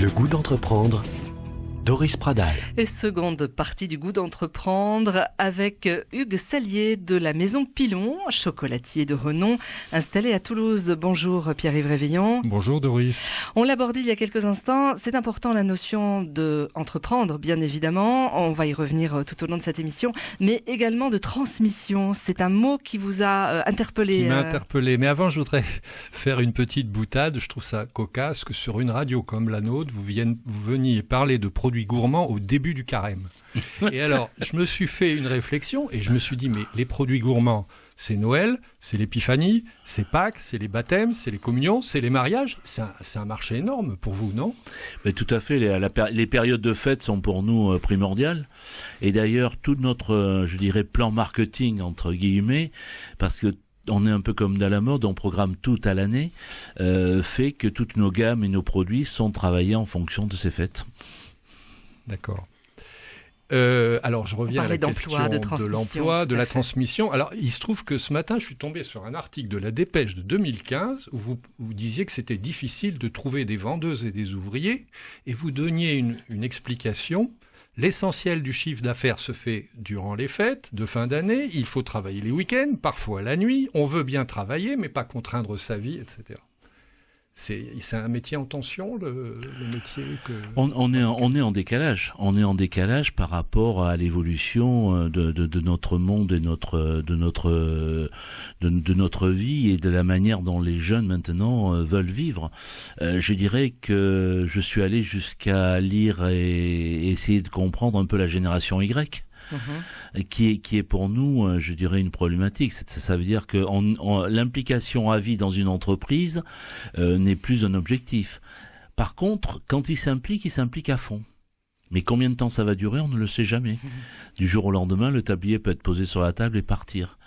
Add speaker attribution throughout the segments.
Speaker 1: Le goût d'entreprendre, Doris Pradal.
Speaker 2: Et seconde partie du goût d'entreprendre avec Hugues Sallier de la Maison Pilon, chocolatier de renom, installé à Toulouse. Bonjour Pierre-Yves Réveillon.
Speaker 3: Bonjour Doris.
Speaker 2: On l'abordait il y a quelques instants, c'est important la notion d'entreprendre, bien évidemment. On va y revenir tout au long de cette émission, mais également de transmission. C'est un mot qui vous a interpellé.
Speaker 3: Qui m'a interpellé. Mais avant, je voudrais faire une petite boutade. Je trouve ça cocasse que sur une radio comme la nôtre, vous veniez parler de produits gourmands au début du carême. Et alors, je me suis fait une réflexion et je me suis dit, mais les produits gourmands, c'est Noël, c'est l'épiphanie, c'est Pâques, c'est les baptêmes, c'est les communions, c'est les mariages. C'est un marché énorme pour vous, non ?
Speaker 4: Mais tout à fait. Les périodes de fête sont pour nous primordiales. Et d'ailleurs, tout notre, je dirais, plan marketing, entre guillemets, parce que on est un peu comme dans la mode, on programme tout à l'année, fait que toutes nos gammes et nos produits sont travaillés en fonction de ces fêtes.
Speaker 3: D'accord. Alors, je reviens à la question de l'emploi, de la transmission. Alors, il se trouve que ce matin, je suis tombé sur un article de la Dépêche de 2015 où vous disiez que c'était difficile de trouver des vendeuses et des ouvriers et vous donniez une explication. L'essentiel du chiffre d'affaires se fait durant les fêtes de fin d'année. Il faut travailler les week-ends, parfois la nuit. On veut bien travailler, mais pas contraindre sa vie, etc. C'est un métier en tension, le métier que...
Speaker 4: On est en décalage. On est en décalage par rapport à l'évolution de notre monde et de notre vie et de la manière dont les jeunes maintenant veulent vivre. Je dirais que je suis allé jusqu'à lire et essayer de comprendre un peu la génération Y. Qui est pour nous, je dirais, une problématique. Ça veut dire que l'implication à vie dans une entreprise n'est plus un objectif. Par contre, quand il s'implique à fond. Mais combien de temps ça va durer, on ne le sait jamais. Du jour au lendemain, le tablier peut être posé sur la table et partir.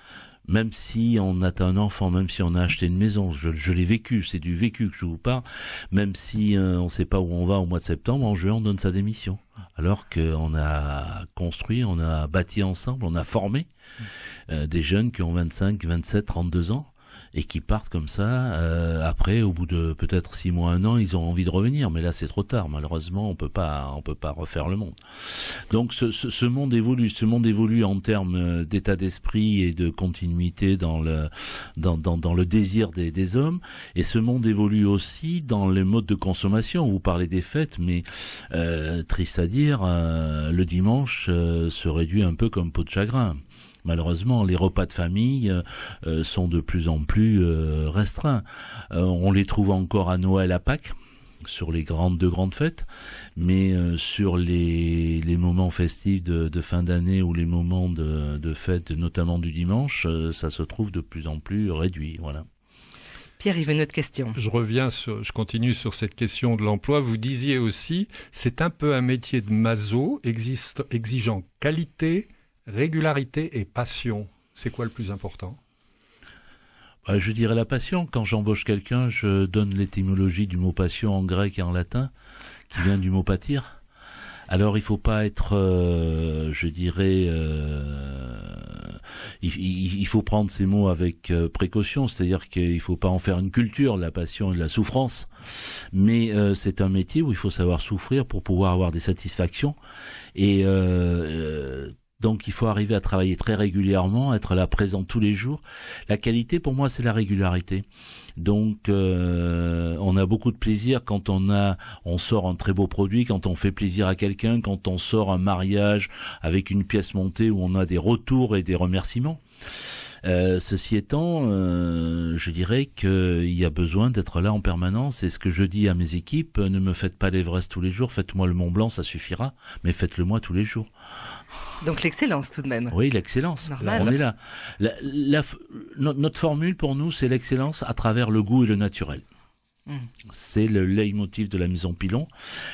Speaker 4: Même si on a un enfant, même si on a acheté une maison, je l'ai vécu, c'est du vécu que je vous parle, même si on ne sait pas où on va au mois de septembre, en juin on donne sa démission. Alors qu'on a construit, on a bâti ensemble, on a formé des jeunes qui ont 25, 27, 32 ans et qui partent comme ça. Après, au bout de peut-être 6 mois, 1 an, ils ont envie de revenir, mais là c'est trop tard. Malheureusement, on peut pas refaire le monde. Donc ce monde évolue en termes d'état d'esprit et de continuité dans le désir des hommes. Et ce monde évolue aussi dans les modes de consommation. Vous parlez des fêtes, mais triste à dire, le dimanche se réduit un peu comme peau de chagrin. Malheureusement, les repas de famille sont de plus en plus restreints. On les trouve encore à Noël, à Pâques, sur les deux grandes fêtes, mais sur les moments festifs de fin d'année ou les moments de fête, notamment du dimanche, ça se trouve de plus en plus réduit. Voilà.
Speaker 2: Pierre, il veut une autre question.
Speaker 3: Je continue sur cette question de l'emploi. Vous disiez aussi, c'est un peu un métier de maso, exigeant qualité, régularité et passion. C'est quoi le plus important ?
Speaker 4: Je dirais la passion. Quand j'embauche quelqu'un, je donne l'étymologie du mot passion en grec et en latin, qui vient du mot pâtir. Alors il faut pas être, je dirais, il faut prendre ces mots avec précaution, c'est-à-dire qu'il faut pas en faire une culture, la passion et de la souffrance, mais c'est un métier où il faut savoir souffrir pour pouvoir avoir des satisfactions et donc il faut arriver à travailler très régulièrement, être là présent tous les jours. La qualité pour moi c'est la régularité. Donc on a beaucoup de plaisir quand on sort un très beau produit, quand on fait plaisir à quelqu'un, quand on sort un mariage avec une pièce montée où on a des retours et des remerciements. Ceci étant, je dirais qu'il y a besoin d'être là en permanence. Et ce que je dis à mes équipes, ne me faites pas l'Everest tous les jours, faites-moi le Mont Blanc, ça suffira, mais faites-le moi tous les jours.
Speaker 2: Donc l'excellence tout de même.
Speaker 4: Oui, l'excellence.
Speaker 2: Normal.
Speaker 4: On est là. Notre formule pour nous, c'est l'excellence à travers le goût et le naturel. C'est le leitmotiv de la Maison Pilon.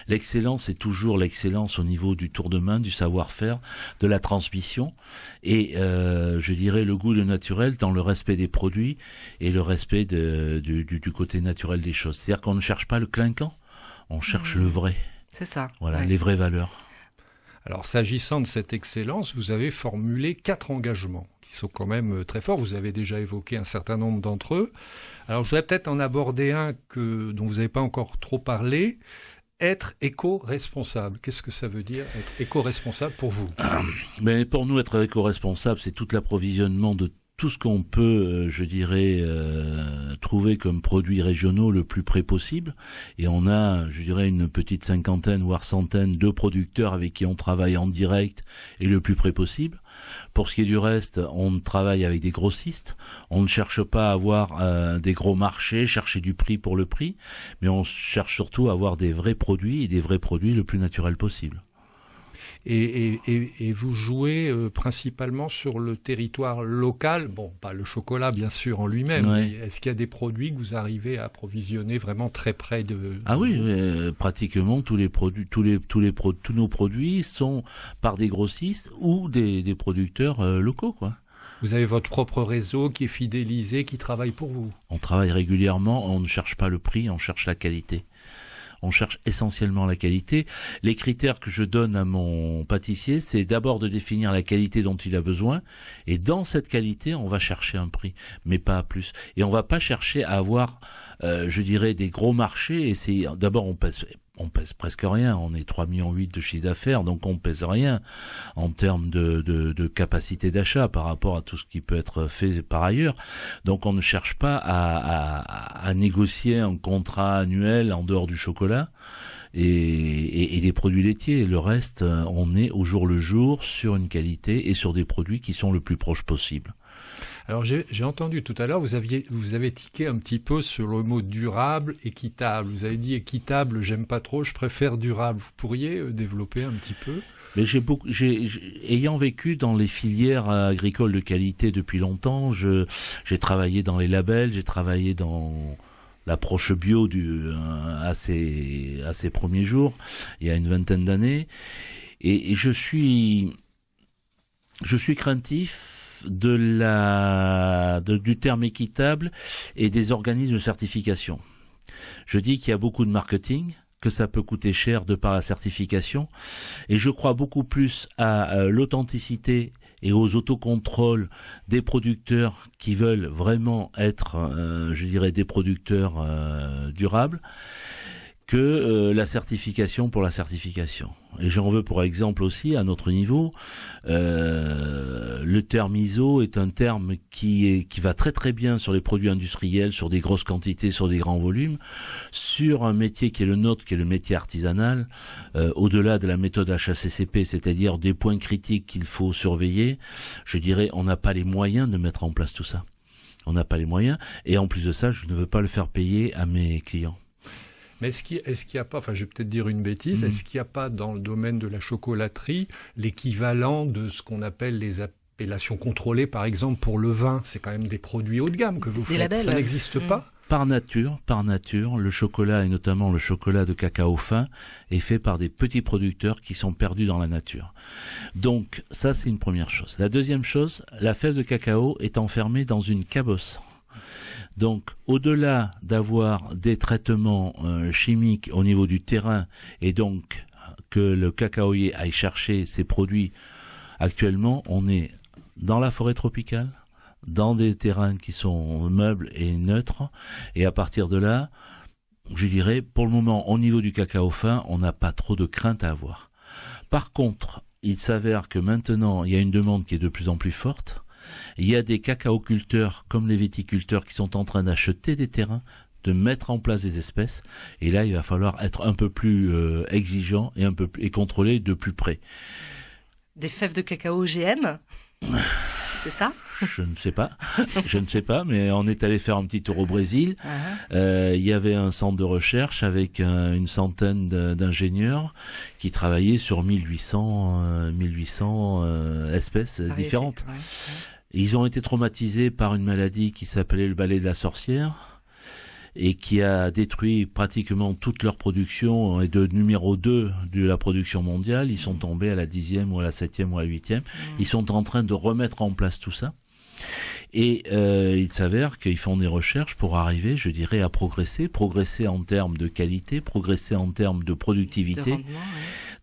Speaker 4: L'excellence est toujours l'excellence au niveau du tour de main, du savoir-faire, de la transmission et je dirais le goût et le naturel dans le respect des produits et le respect du côté naturel des choses. C'est-à-dire qu'on ne cherche pas le clinquant, on cherche le vrai.
Speaker 2: C'est ça.
Speaker 4: Voilà,
Speaker 2: ouais.
Speaker 4: Les vraies valeurs.
Speaker 3: Alors, s'agissant de cette excellence, vous avez formulé 4 engagements qui sont quand même très forts. Vous avez déjà évoqué un certain nombre d'entre eux. Alors, je voudrais peut-être en aborder un dont vous n'avez pas encore trop parlé. être éco-responsable. Qu'est-ce que ça veut dire, être éco-responsable pour vous?
Speaker 4: Mais pour nous, être éco-responsable, c'est tout l'approvisionnement de tout ce qu'on peut, trouver comme produits régionaux le plus près possible. Et on a, une petite cinquantaine, voire centaine de producteurs avec qui on travaille en direct et le plus près possible. Pour ce qui est du reste, on travaille avec des grossistes. On ne cherche pas à avoir des gros marchés, chercher du prix pour le prix, mais on cherche surtout à avoir des vrais produits et des vrais produits le plus naturels possible.
Speaker 3: Et vous jouez principalement sur le territoire local, bon, pas le chocolat bien sûr en lui-même,
Speaker 4: ouais.
Speaker 3: Mais est-ce qu'il y a des produits que vous arrivez à approvisionner vraiment très près de...
Speaker 4: Ah oui, pratiquement tous nos produits sont par des grossistes ou des producteurs locaux, quoi.
Speaker 3: Vous avez votre propre réseau qui est fidélisé, qui travaille pour vous.
Speaker 4: On travaille régulièrement, on ne cherche pas le prix, on cherche la qualité. On cherche essentiellement la qualité. Les critères que je donne à mon pâtissier, c'est d'abord de définir la qualité dont il a besoin. Et dans cette qualité, on va chercher un prix, mais pas plus. Et on va pas chercher à avoir, des gros marchés. Et d'abord, on pèse presque rien. On est 3,8 millions de chiffre d'affaires, donc on pèse rien en termes de capacité d'achat par rapport à tout ce qui peut être fait par ailleurs. Donc on ne cherche pas à négocier un contrat annuel en dehors du chocolat et des produits laitiers. Le reste, on est au jour le jour sur une qualité et sur des produits qui sont le plus proches possible.
Speaker 3: Alors j'ai entendu tout à l'heure, vous avez tiqué un petit peu sur le mot durable, équitable. Vous avez dit équitable, j'aime pas trop, je préfère durable. Vous pourriez développer un petit peu?
Speaker 4: Mais ayant vécu dans les filières agricoles de qualité depuis longtemps, j'ai travaillé dans les labels, j'ai travaillé dans l'approche bio à ses premiers jours, il y a une vingtaine d'années, et je suis craintif du terme équitable et des organismes de certification. Je dis qu'il y a beaucoup de marketing, que ça peut coûter cher de par la certification, et je crois beaucoup plus à l'authenticité et aux autocontrôles des producteurs qui veulent vraiment être, des producteurs durables, que la certification pour la certification. Et j'en veux pour exemple aussi, à notre niveau, le terme ISO est un terme qui va très très bien sur les produits industriels, sur des grosses quantités, sur des grands volumes, sur un métier qui est le nôtre, qui est le métier artisanal, au-delà de la méthode HACCP, c'est-à-dire des points critiques qu'il faut surveiller, on n'a pas les moyens de mettre en place tout ça. On n'a pas les moyens, et en plus de ça, je ne veux pas le faire payer à mes clients.
Speaker 3: Mais est-ce qu'il n'y a pas, je vais peut-être dire une bêtise, est-ce qu'il n'y a pas dans le domaine de la chocolaterie l'équivalent de ce qu'on appelle les appellations contrôlées, par exemple pour le vin? C'est quand même des produits haut de gamme que vous faites. Labels. Ça n'existe pas?
Speaker 4: Par nature, le chocolat, et notamment le chocolat de cacao fin, est fait par des petits producteurs qui sont perdus dans la nature. Donc ça, c'est une première chose. La deuxième chose, la fève de cacao est enfermée dans une cabosse. Donc, au-delà d'avoir des traitements chimiques au niveau du terrain et donc que le cacaoyer aille chercher ses produits, actuellement, on est dans la forêt tropicale, dans des terrains qui sont meubles et neutres, et à partir de là, pour le moment, au niveau du cacao fin, on n'a pas trop de crainte à avoir. Par contre, il s'avère que maintenant, il y a une demande qui est de plus en plus forte. Il y a des cacaoculteurs comme les viticulteurs qui sont en train d'acheter des terrains, de mettre en place des espèces, et là il va falloir être un peu plus exigeant et contrôler de plus près.
Speaker 2: Des fèves de cacao OGM, c'est ça?
Speaker 4: Je ne sais pas, mais on est allé faire un petit tour au Brésil. Il y avait un centre de recherche avec une centaine d'ingénieurs qui travaillaient sur 1800 espèces différentes. Ouais. Ils ont été traumatisés par une maladie qui s'appelait le balai de la sorcière et qui a détruit pratiquement toute leur production et de numéro 2 de la production mondiale. Ils sont tombés à la 10e ou à la 7e ou à la 8e. Ils sont en train de remettre en place tout ça. Et il s'avère qu'ils font des recherches pour arriver, à progresser en termes de qualité, progresser en termes de productivité,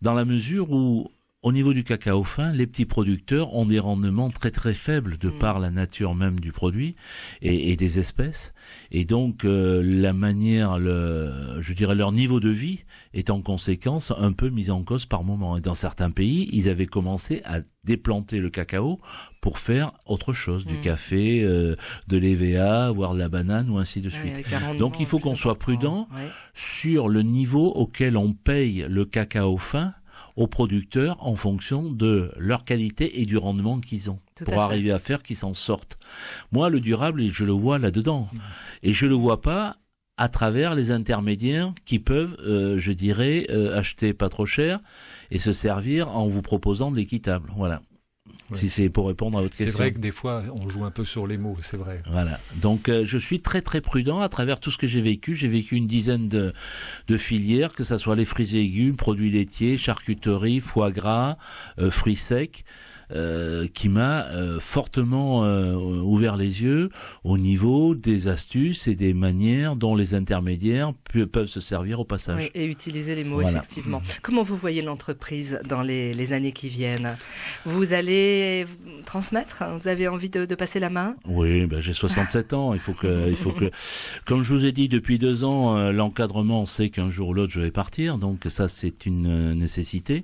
Speaker 4: dans la mesure où au niveau du cacao fin, les petits producteurs ont des rendements très très faibles de par la nature même du produit et des espèces. Et donc la manière, je dirais leur niveau de vie est en conséquence un peu mis en cause par moment. Et dans certains pays, ils avaient commencé à déplanter le cacao pour faire autre chose, du café, de l'EVA, voire de la banane ou ainsi de suite. Donc il faut qu'on soit prudent sur le niveau auquel on paye le cacao fin aux producteurs en fonction de leur qualité et du rendement qu'ils ont pour arriver à faire qu'ils s'en sortent. Moi, le durable, je le vois là-dedans. Et je le vois pas à travers les intermédiaires qui peuvent, je dirais, acheter pas trop cher et se servir en vous proposant de l'équitable. Voilà. Ouais. Si c'est pour répondre à votre question.
Speaker 3: C'est vrai que des fois, on joue un peu sur les mots, c'est vrai.
Speaker 4: Voilà. Donc, je suis très très prudent à travers tout ce que j'ai vécu. J'ai vécu une dizaine de filières, que ça soit les fruits et légumes, produits laitiers, charcuterie, foie gras, fruits secs. Qui m'a fortement ouvert les yeux au niveau des astuces et des manières dont les intermédiaires peuvent se servir au passage.
Speaker 2: Oui, et utiliser les mots, effectivement. Comment vous voyez l'entreprise dans les années qui viennent? Vous allez transmettre? Vous avez envie de passer la main?
Speaker 4: Oui, j'ai 67 ans. Il faut que, comme je vous ai dit depuis 2 ans, l'encadrement sait qu'un jour ou l'autre je vais partir. Donc ça, c'est une nécessité.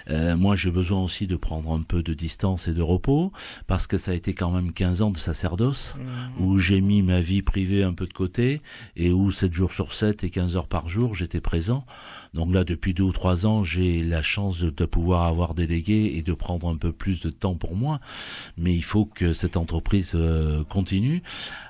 Speaker 4: Moi, j'ai besoin aussi de prendre un peu de distance et de repos, parce que ça a été quand même 15 ans de sacerdoce, où j'ai mis ma vie privée un peu de côté, et où 7 jours sur 7 et 15 heures par jour, j'étais présent. Donc là, depuis 2 ou 3 ans, j'ai la chance de pouvoir avoir délégué et de prendre un peu plus de temps pour moi. Mais il faut que cette entreprise continue.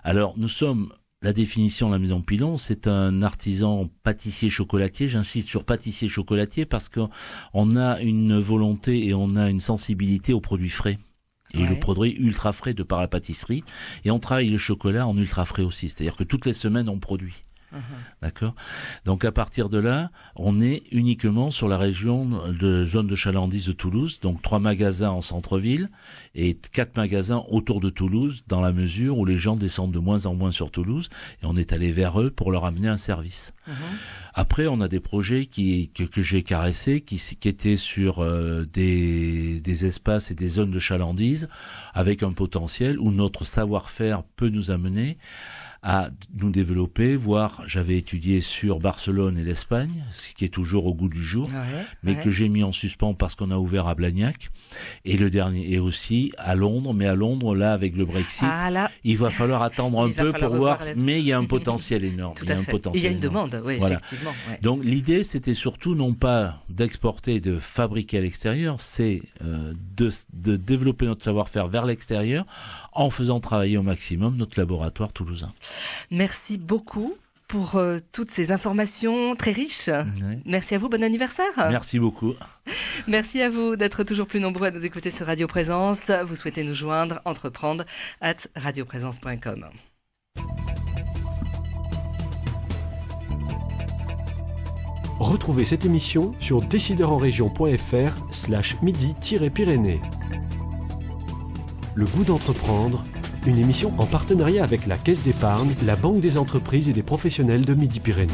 Speaker 4: Alors, nous sommes... La définition de la Maison Pilon, c'est un artisan pâtissier-chocolatier. J'insiste sur pâtissier-chocolatier parce qu'on a une volonté et on a une sensibilité aux produits frais. Et le produit ultra frais de par la pâtisserie. Et on travaille le chocolat en ultra frais aussi. C'est-à-dire que toutes les semaines, on produit. D'accord. Donc à partir de là, on est uniquement sur la région de zone de chalandise de Toulouse, donc 3 magasins en centre-ville et 4 magasins autour de Toulouse, dans la mesure où les gens descendent de moins en moins sur Toulouse et on est allé vers eux pour leur amener un service. Après, on a des projets que j'ai caressés, qui étaient sur des espaces et des zones de chalandise avec un potentiel où notre savoir-faire peut nous amener à nous développer, voire j'avais étudié sur Barcelone et l'Espagne, ce qui est toujours au goût du jour, mais que j'ai mis en suspens parce qu'on a ouvert à Blagnac, et le dernier, et aussi à Londres, mais à Londres, là, avec le Brexit, il va falloir attendre un peu pour voir, mais il y a un potentiel énorme.
Speaker 2: Tout à fait. Il y a une demande, effectivement. Ouais.
Speaker 4: Donc l'idée, c'était surtout non pas d'exporter, de fabriquer à l'extérieur, c'est de développer notre savoir-faire vers l'extérieur, en faisant travailler au maximum notre laboratoire toulousain.
Speaker 2: Merci beaucoup pour toutes ces informations très riches. Merci à vous, bon anniversaire.
Speaker 4: Merci beaucoup.
Speaker 2: Merci à vous d'être toujours plus nombreux à nous écouter sur Radio Présence. Vous souhaitez nous joindre, entreprendre @radioprésence.com.
Speaker 1: Retrouvez cette émission sur décideurenrégion.fr/midi-pyrénées. Le goût d'entreprendre, une émission en partenariat avec la Caisse d'épargne, la Banque des entreprises et des professionnels de Midi-Pyrénées.